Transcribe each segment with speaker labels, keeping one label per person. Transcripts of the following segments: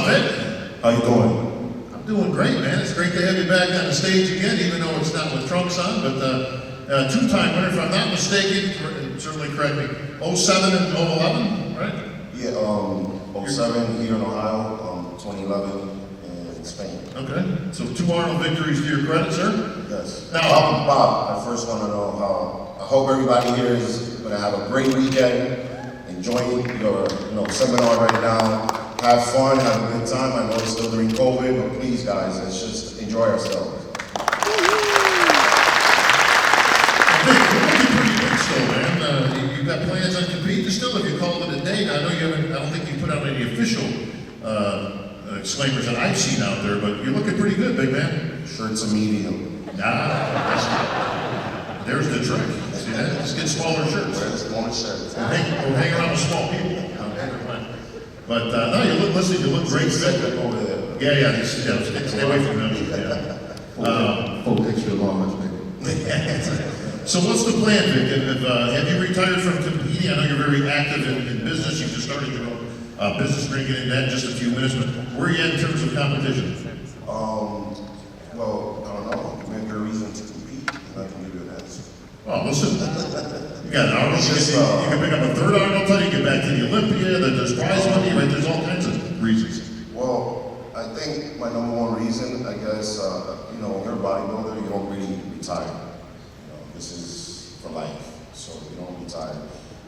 Speaker 1: Vic.
Speaker 2: How you doing?
Speaker 1: I'm doing great, man. It's great to have you back on the stage again, even though it's not with trunks on, but two-time winner, if I'm not mistaken, certainly correct me, 07 and 011, right?
Speaker 2: Yeah, 07 here in Ohio, 2011 in Spain.
Speaker 1: Okay, so 2 Arnold victories to your credit, sir?
Speaker 2: Yes.
Speaker 1: Now,
Speaker 2: Bob, I first want to know how, I hope everybody here is going to have a great weekend, enjoying your seminar right now. Have fun, have a good time. I know it's still during COVID, but please guys, let's just enjoy ourselves.
Speaker 1: You've got plans on competing still? Have you called it a date? I know you haven't. I don't think you put out any official disclaimers that I've seen out there, but you're looking pretty good, big man.
Speaker 2: Shirt's a medium.
Speaker 1: There's the trick. See that? Just get smaller shirts.
Speaker 2: Wear smaller shirts.
Speaker 1: Don't hang around with small people. But no, you look great.
Speaker 2: Over there.
Speaker 1: Yeah. Stay away from them. Yeah.
Speaker 2: Full picture large, maybe.
Speaker 1: So what's the plan, Vic? Have you retired from competing? I know you're very active in business. You just started your own business. We're going to get into that in just a few minutes. But where are you at in terms of competition?
Speaker 2: Well, I don't know. Give me a good reason to compete, and I can give you an answer.
Speaker 1: Oh, listen. You got Arnold. You can pick up a third Arnold title. You get back to the Olympia. There's prize money. Right? There's all kinds of reasons.
Speaker 2: Well, I think my number one reason, I guess, when you're a bodybuilder, you don't really retire. This is for life, so you don't retire.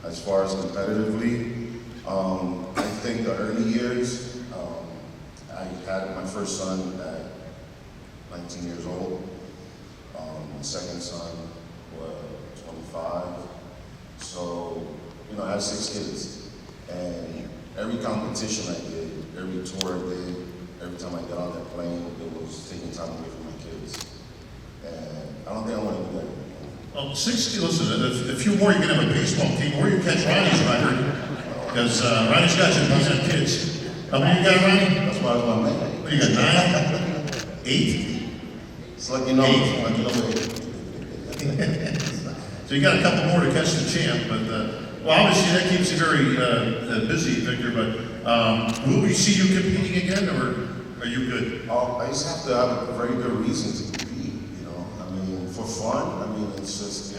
Speaker 2: As far as competitively, I think the early years, I had my first son at 19 years old. My second son was 25. So, I have 6 kids. And every competition I did, every tour I did, every time I got on that plane, it was taking time away from my kids. And I don't think I want to do that anymore.
Speaker 1: Well, 60, listen, a few more, you can have a baseball team, or you catch Ronnie's record, because Ronnie's got some decent kids. How many you got, Ronnie?
Speaker 2: That's why I was my man.
Speaker 1: What, you got 9? 8?
Speaker 2: It's like, 8.
Speaker 1: So you got a couple more to catch the champ, but, well, obviously that keeps you very busy, Victor, but will we see you competing again, or are you good?
Speaker 2: I just have to have a very good reason to compete, for fun. It's just,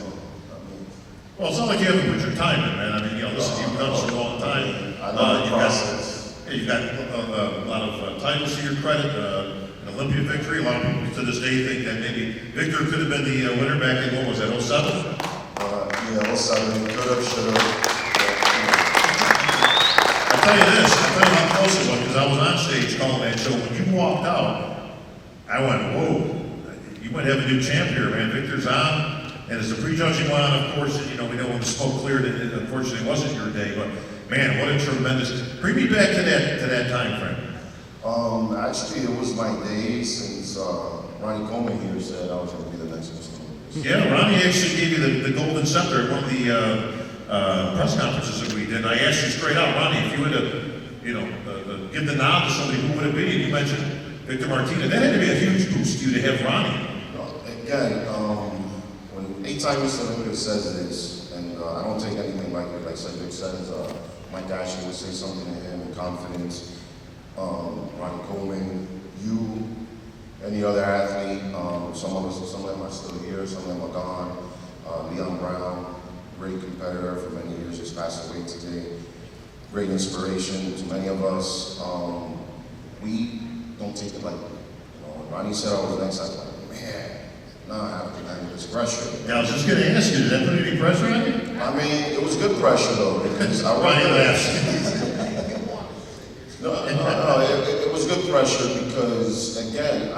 Speaker 1: Well, it's not like you haven't put your time in, man. This is, you've done this for a long time.
Speaker 2: I love the process.
Speaker 1: You've got a lot of titles to your credit, an Olympia victory. A lot of people to this day think that maybe Victor could have been the winner back in, what was that, 07?
Speaker 2: Yeah, 07, could have, should have.
Speaker 1: I'll tell you this, I'll tell you how close it was, because I was on stage calling that show. When you walked out, I went, whoa. You might have a new champ here, man. Victor's on, and as the prejudging went on, of course, we know when the smoke cleared, it unfortunately wasn't your day, but man, what a tremendous, bring me back to that time frame.
Speaker 2: Actually, it was my day since Ronnie Coleman here said I was going to be the next Mr. Olympia.
Speaker 1: Yeah, Ronnie actually gave you the Golden Scepter at one of the press conferences that we did. I asked you straight out, Ronnie, if you were to, give the nod to somebody, who would it be? And you mentioned Victor Martinez. That had to be a huge boost to you to have Ronnie.
Speaker 2: Again, when 8-time Mr. Olympia says this, and I don't take anything like it, like Cedric says, Mike Ashley would say something to him in confidence, Ronnie Coleman, you, any other athlete, some of them are still here, some of them are gone, Leon Brown, great competitor for many years, just passed away today, great inspiration to many of us. We don't take it lightly. When Ronnie said I was next, I was like, man, now I have to handle this pressure.
Speaker 1: Yeah, I was just going to ask you, did that put any pressure on you?
Speaker 2: It was good pressure though, because I
Speaker 1: Ronnie laughs.
Speaker 2: No, it was good pressure because, again,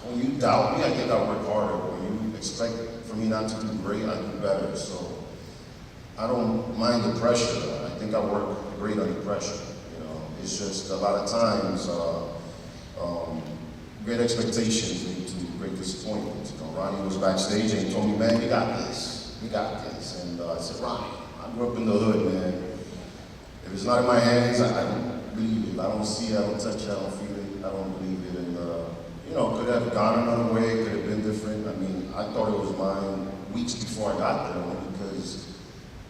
Speaker 2: when you doubt me, I think I work harder. When you expect for me not to do great, I do better. So I don't mind the pressure. I think I work great under pressure. It's just a lot of times, great expectations lead to great disappointment. Ronnie was backstage and he told me, man, we got this. And I said, Ronnie, I grew up in the hood, man. If it's not in my hands, I don't believe it. I don't see it, I don't touch it, I don't feel it, I don't believe it. And, could have gone another way, could have been different. I thought it was mine weeks before I got there, only because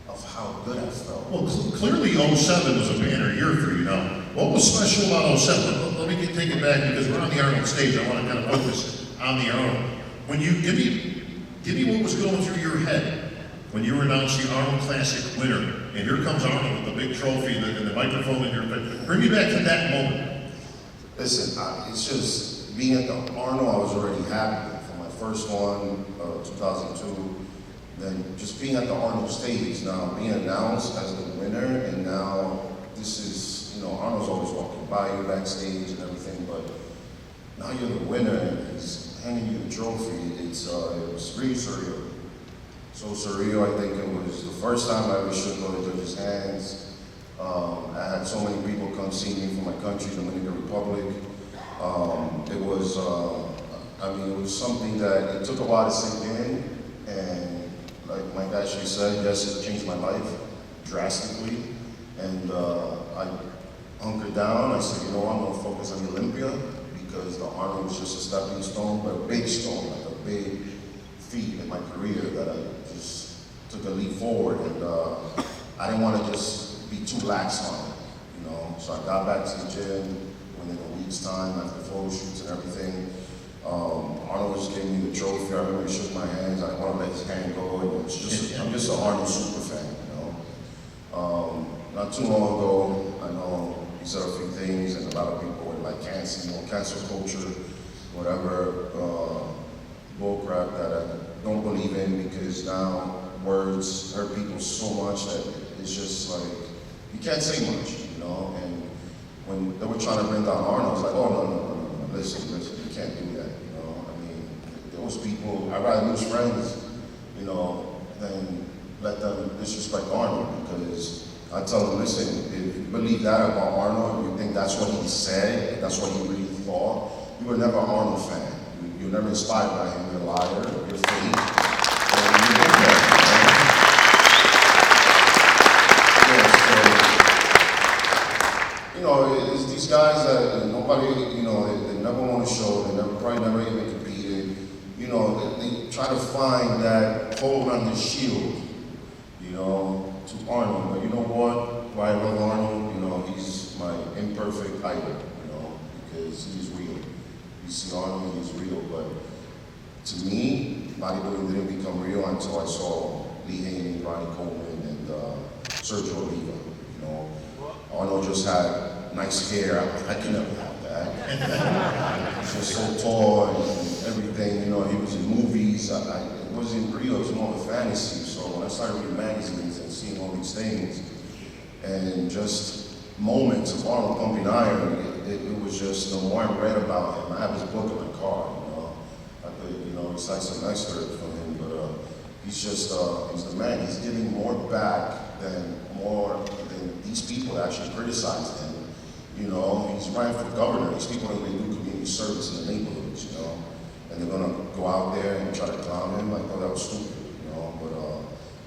Speaker 2: of how good I felt.
Speaker 1: Well, clearly 07 was a banner year for you. Now, what was special about 07? take it back because we're on the Arnold stage. I want to kind of focus on the Arnold. When you give me what was going through your head when you were announced the Arnold Classic winner, and here comes Arnold with the big trophy and the microphone in your face. Bring me back to that moment.
Speaker 2: Listen, it's just being at the Arnold, I was already happy for my first one, 2002. Then just being at the Arnold stage, now being announced as the winner, and now this is, you know, Arnold's always walking by you backstage and everything, but now you're the winner and he's handing you the trophy. It was really surreal. So surreal, I think it was the first time I ever shook one of the judges' hands. I had so many people come see me from my country, Dominican Republic. It was something that it took a while to sink in, and like Mike actually said, yes, it changed my life drastically. And I hunkered down. I said, you know, I'm gonna focus on the Olympia because the Arnold was just a stepping stone, but a big stone, like a big feat in my career that I just took a leap forward. And I didn't want to just be too lax on it, you know. So I got back to the gym within a week's time after photo shoots and everything. Arnold just gave me the trophy. I remember he shook my hands. I didn't want to let his hand go. And it's just, I'm just an Arnold super fan, you know. Not too long ago, I know he said a few things, and a lot of people were like cancel culture, whatever, bullcrap that I don't believe in, because now words hurt people so much that it's just like, you can't say much, you know. And when they were trying to bring down Arnold, I was like, oh, no, listen, you can't do that, you know. I mean, those people, I'd rather lose friends, you know, than let them disrespect Arnold, because I tell them, listen, if you believe that about Arnold, you think that's what he said, that's what he really thought, you were never an Arnold fan. You were never inspired by him. You're a liar, you're fake. And you know that, you know? Yeah, so, you know, it's these guys that nobody, you know, they never want to show, they probably never even competed. You know, they try to find that hold on the shield, you know, to Arnold. But you know what? Why I love Arnold, you know, he's my imperfect idol, you know, because he's real. You see Arnold, he's real. But to me, bodybuilding didn't become real until I saw Lee Haney, Ronnie Coleman, and Sergio Oliva. You know, Arnold just had nice hair. I could never have that. He's just so tall and everything. You know, he was in movies. It wasn't real. It was more of a fantasy. So when I started reading magazines and seeing all these things, and just moments of Arnold pumping iron, it was just, the more I read about him, I have his book in my car, you know. I could, you know, recite some excerpts from him, but he's just, he's the man. He's giving more back than these people that actually criticized him. You know, he's running for governor. These people don't really do community service in the neighborhoods, you know. And they're gonna go out there and try to clown him. I thought that was stupid, you know, but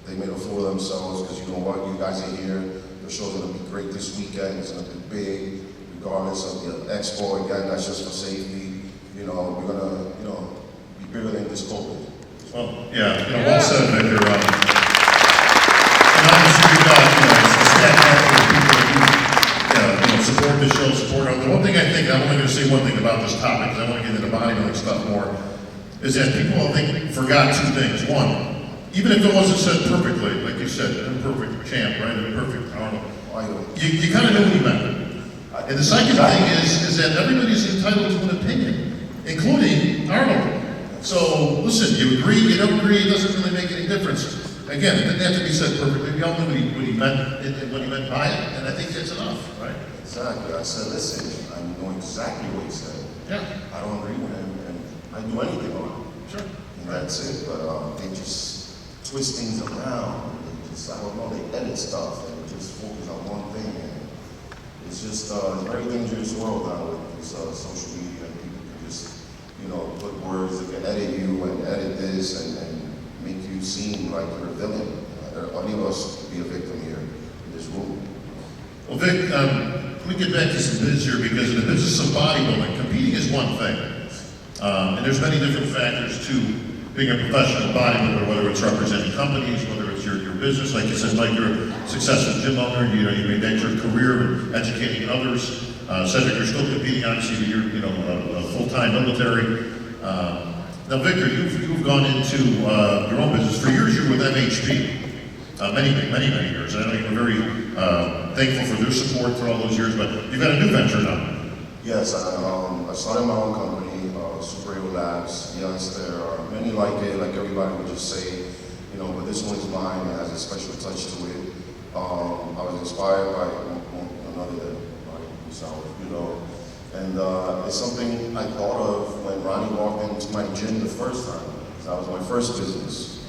Speaker 2: they made a fool of themselves, because you know what, you guys are here. The show's gonna be great this weekend. It's gonna be big, regardless of the expo. Again, that's just for safety. You know, we're gonna, you know, be bigger than this COVID.
Speaker 1: Well, yeah, you know, well said, Victor. And obviously, you've got, you know, it's the staff of the people that you know, support the show, support. The one thing I think, I'm only going to say one thing about this topic, because I want to get into bodybuilding stuff more, is that people, I think, forgot two things. One, even if it wasn't said perfectly, like you said, imperfect champ, right? Imperfect Arnold. You kind of know what he meant. And the second thing is that everybody's entitled to an opinion, including Arnold. So listen, you agree, you don't agree, it doesn't really make any difference. Again, it didn't have to be said perfectly. We all knew what he meant and what he meant by it, and I think that's enough, right?
Speaker 2: Exactly. I said, listen, I know exactly what he said.
Speaker 1: Yeah.
Speaker 2: I don't agree with him, and I do anything on him.
Speaker 1: Sure.
Speaker 2: And that's it. But they just twist things around. They just, I don't know, they edit stuff and just focus on one thing. And it's just a very dangerous world now with this social media, and people can just, you know, put words that can edit you and edit this and make you seem like you're a villain. Any of us could be a victim here in this room.
Speaker 1: Well, Vic, we get back to some biz here, because in the business of bodybuilding, competing is one thing. And there's many different factors to being a professional bodybuilder, whether it's representing companies, whether it's your business. Like you said, Mike, you're a successful gym owner. You know, you made that your career, educating others. Cedric, you're still competing, obviously, you're, you know, a full-time military. Now, Victor, you've gone into your own business. For years, you were with MHP. Many years. I know you were very thankful for their support for all those years, but you've got a new venture now.
Speaker 2: Yes, I started my own company, Superior Labs. Yes, there are many like it, like everybody would just say, you know, but this one is mine. It has a special touch to it. I was inspired by another, like myself, you know, and it's something I thought of when Ronnie walked into my gym the first time. That was my first business.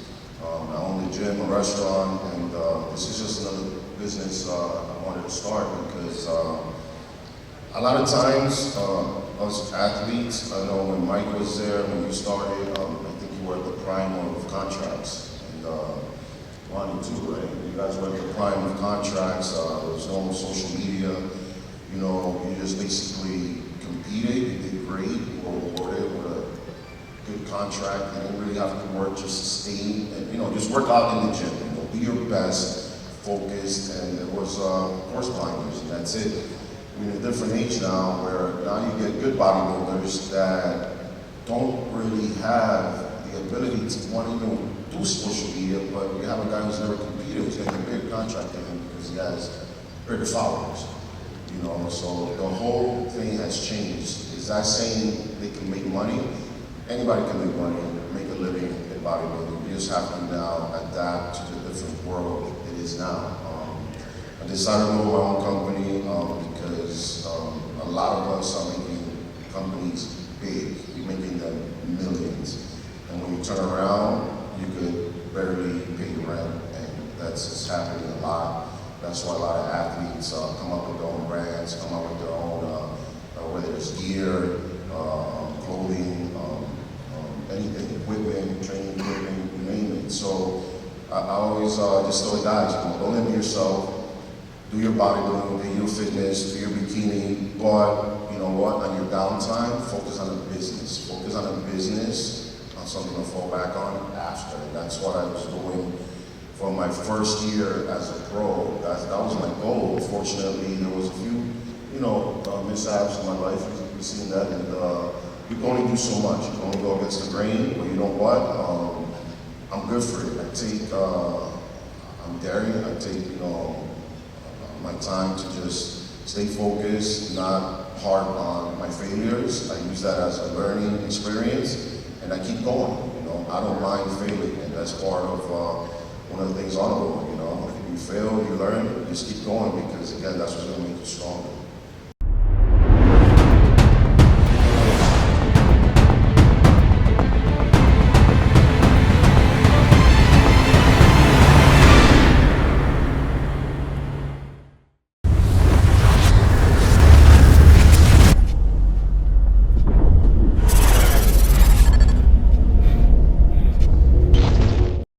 Speaker 2: I owned a gym, a restaurant, and this is just another business I wanted to start because a lot of times us athletes, I know when Mike was there, when you started, I think you were at the prime of contracts, and Ronnie too, right? You guys were at the prime of contracts, there was no social media, you know, you just basically competed, you did great, you were awarded with a good contract, and you really have to work just to stay, and you know, just work out in the gym, you know, be your best, focused, and it was course blinders, and that's it. We're in a different age now where now you get good bodybuilders that don't really have the ability to want to even do social media, but we have a guy who's never competed, who's getting a big contract to him because he has bigger followers. You know, so the whole thing has changed. Is that saying they can make money? Anybody can make money, make a living in bodybuilding. You just have to now adapt to the different world it is now. I decided to own my own company because a lot of us are making companies big. We're making them millions. And when you turn around, you could barely pay your rent, and that's just happening a lot. That's why a lot of athletes come up with their own brands, come up with their own, whether it's gear, clothing, anything, equipment, training equipment, you name it. So I always just tell the guys, you know, don't limit yourself. Do your bodybuilding, do your fitness, do your bikini, but you know what, on your downtime, focus on a business. Focus on a business, on something to fall back on after. And that's what I was doing for my first year as a pro. That was my goal. Fortunately, there was a few, you know, mishaps in my life. We've seen that, and you can only do so much. You can only go against the grain, but you know what? I'm good for it. I take, I'm daring, I take, you know, my time to just stay focused, not hard on my failures. I use that as a learning experience, and I keep going. You know, I don't mind failing, and that's part of one of the things on the road. You know, if you fail, you learn, just keep going because again, that's what's going to make you stronger.